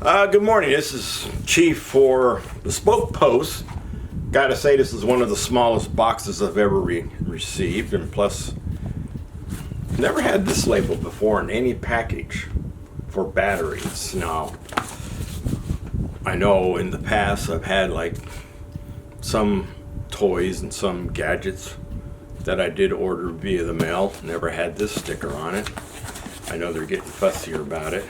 Good morning. This is Chief for Bespoke Post. Gotta say, this is one of the smallest boxes I've ever received, and plus, never had this label before in any package for batteries. Now, I know in the past I've had like some toys and some gadgets that I did order via the mail. Never had this sticker on it. I know they're getting fussier about it.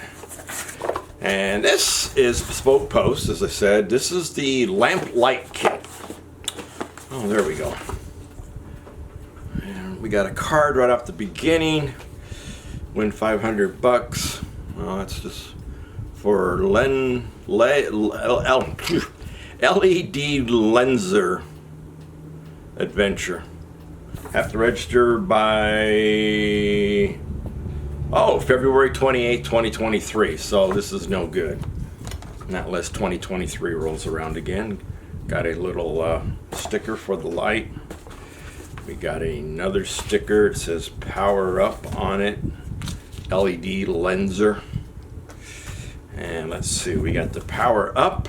And this is Bespoke Post, as I said. This is the lamp light kit. Oh, there we go. And we got a card right off the beginning. Win $500. Well, that's just for LEDLENSER adventure. Have to register by February 28, 2023. So this is no good. Not unless 2023 rolls around again. Got a little sticker for the light. We got another sticker. It says power up on it. LEDLENSER. And let's see, we got the power up.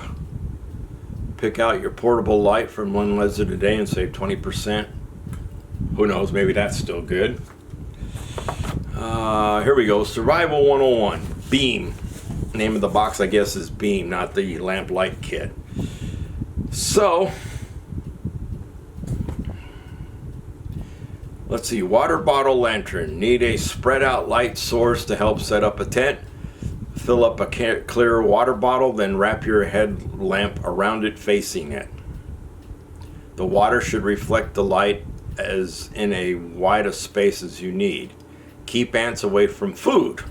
Pick out your portable light from one laser today and save 20%. Who knows, maybe that's still good. Here we go, Survival 101, Beam. Name of the box, I guess, is Beam, not the lamp light kit. So, let's see, water bottle lantern. Need a spread out light source to help set up a tent. Fill up a clear water bottle, then wrap your headlamp around it facing it. The water should reflect the light as in a wide a space as you need. Keep ants away from food.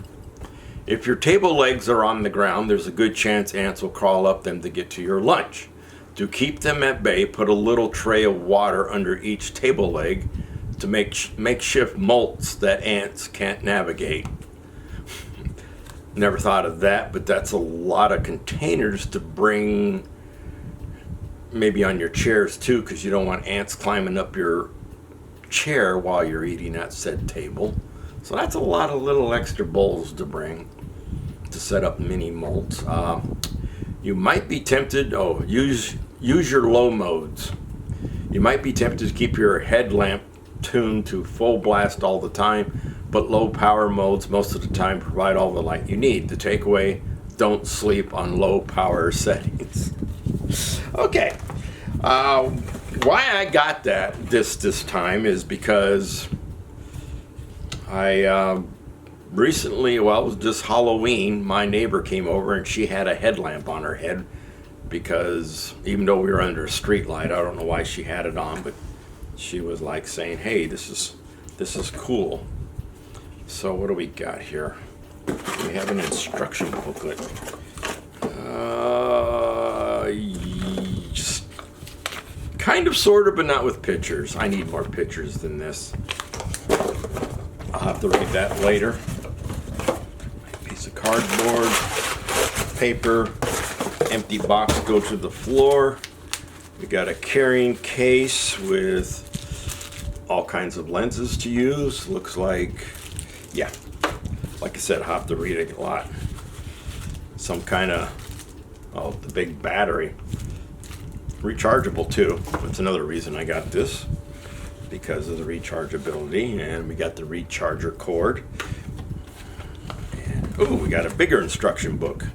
If your table legs are on the ground, there's a good chance ants will crawl up them to get to your lunch. To keep them at bay, put a little tray of water under each table leg to make makeshift moats that ants can't navigate. Never thought of that, but that's a lot of containers to bring maybe on your chairs too, because you don't want ants climbing up your chair while you're eating at said table. So that's a lot of little extra bowls to bring to set up mini molds. You might be tempted, use your low modes. You might be tempted to keep your headlamp tuned to full blast all the time, but low power modes most of the time provide all the light you need. The takeaway, don't sleep on low power settings. Okay, why I got this time is because I recently, well, it was just Halloween, my neighbor came over and she had a headlamp on her head because even though we were under a street light, I don't know why she had it on, but she was like saying, hey, this is cool. So what do we got here? We have an instruction booklet. Just kind of, sort of, but not with pictures. I need more pictures than this. I'll have to read that later. Piece of cardboard, paper, empty box go to the floor. We got a carrying case with all kinds of lenses to use. Looks like, yeah, like I said, I'll have to read it a lot. Some kind of, the big battery. Rechargeable too. That's another reason I got this, because of the rechargeability. And we got the recharger cord. And we got a bigger instruction book.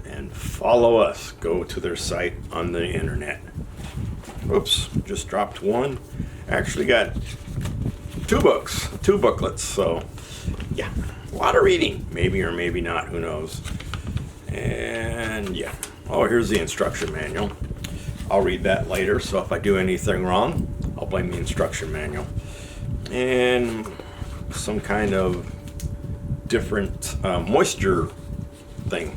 And follow us. Go to their site on the internet. Oops, just dropped one. Actually got two booklets. So yeah, a lot of reading, maybe or maybe not, who knows. And yeah, here's the instruction manual. I'll read that later, so if I do anything wrong, I'll blame the instruction manual. And some kind of different moisture thing.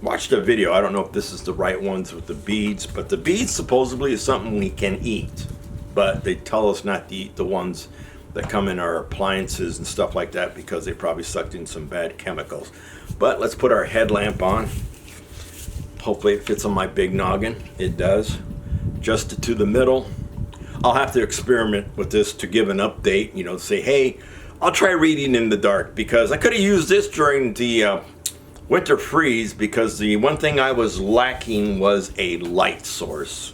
Watched a video, I don't know if this is the right ones with the beads, but the beads supposedly is something we can eat, but they tell us not to eat the ones that come in our appliances and stuff like that because they probably sucked in some bad chemicals. But let's put our headlamp on. Hopefully it fits on my big noggin. It does. Just to the middle. I'll have to experiment with this to give an update, say, hey, I'll try reading in the dark, because I could have used this during the winter freeze because the one thing I was lacking was a light source.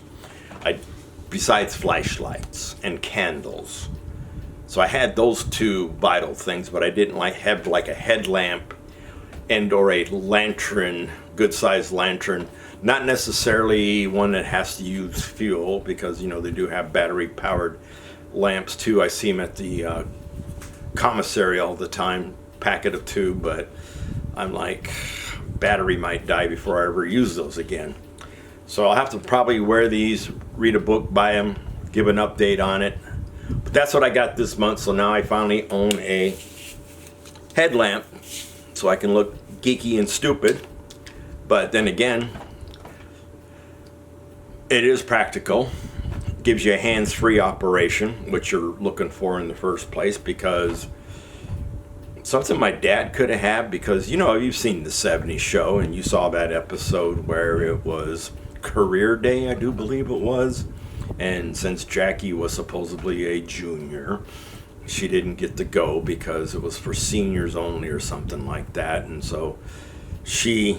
Besides flashlights and candles. So I had those two vital things, but I didn't have like a headlamp and or a lantern, good sized lantern. Not necessarily one that has to use fuel, because they do have battery powered lamps too. I see them at the commissary all the time, packet of two, but I'm like, battery might die before I ever use those again. So I'll have to probably wear these, read a book, buy them, give an update on it. But that's what I got this month, so now I finally own a headlamp so I can look geeky and stupid. But then again, it is practical. Gives you a hands-free operation, which you're looking for in the first place, because something my dad could have had, because you've seen the 70s show and you saw that episode where it was career day, I do believe it was, and since Jackie was supposedly a junior, she didn't get to go because it was for seniors only or something like that. And so she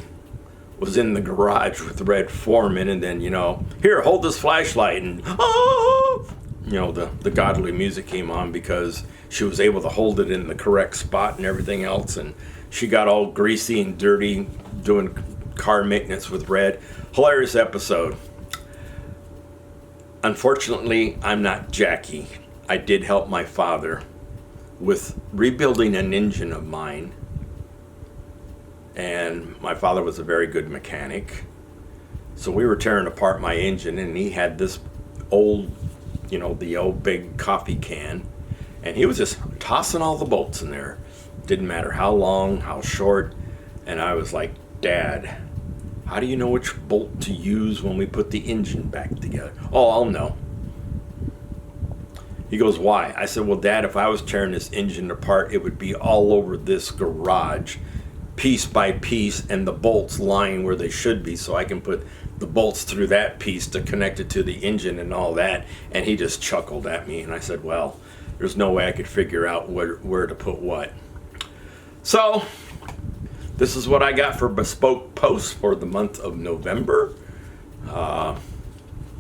was in the garage with Red Foreman, and then here, hold this flashlight, and the godly music came on because she was able to hold it in the correct spot and everything else. And she got all greasy and dirty doing car maintenance with Red. Hilarious episode. Unfortunately, I'm not Jackie. I did help my father with rebuilding an engine of mine. And my father was a very good mechanic. So we were tearing apart my engine, and he had this old, the old big coffee can. And he was just tossing all the bolts in there. Didn't matter how long, how short. And I was like, Dad, how do you know which bolt to use when we put the engine back together? Oh, I'll know. He goes, why? I said, well, Dad, if I was tearing this engine apart, it would be all over this garage, piece by piece, and the bolts lying where they should be, so I can put the bolts through that piece to connect it to the engine and all that. And he just chuckled at me, and I said, well, there's no way I could figure out where to put what. So this is what I got for Bespoke posts for the month of November.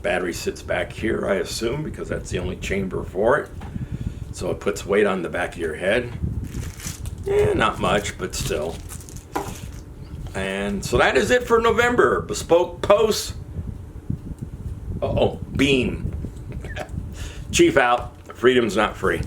Battery sits back here, I assume, because that's the only chamber for it. So it puts weight on the back of your head. Not much, but still. And so that is it for November. Bespoke posts. Beam. Chief out. Freedom's not free.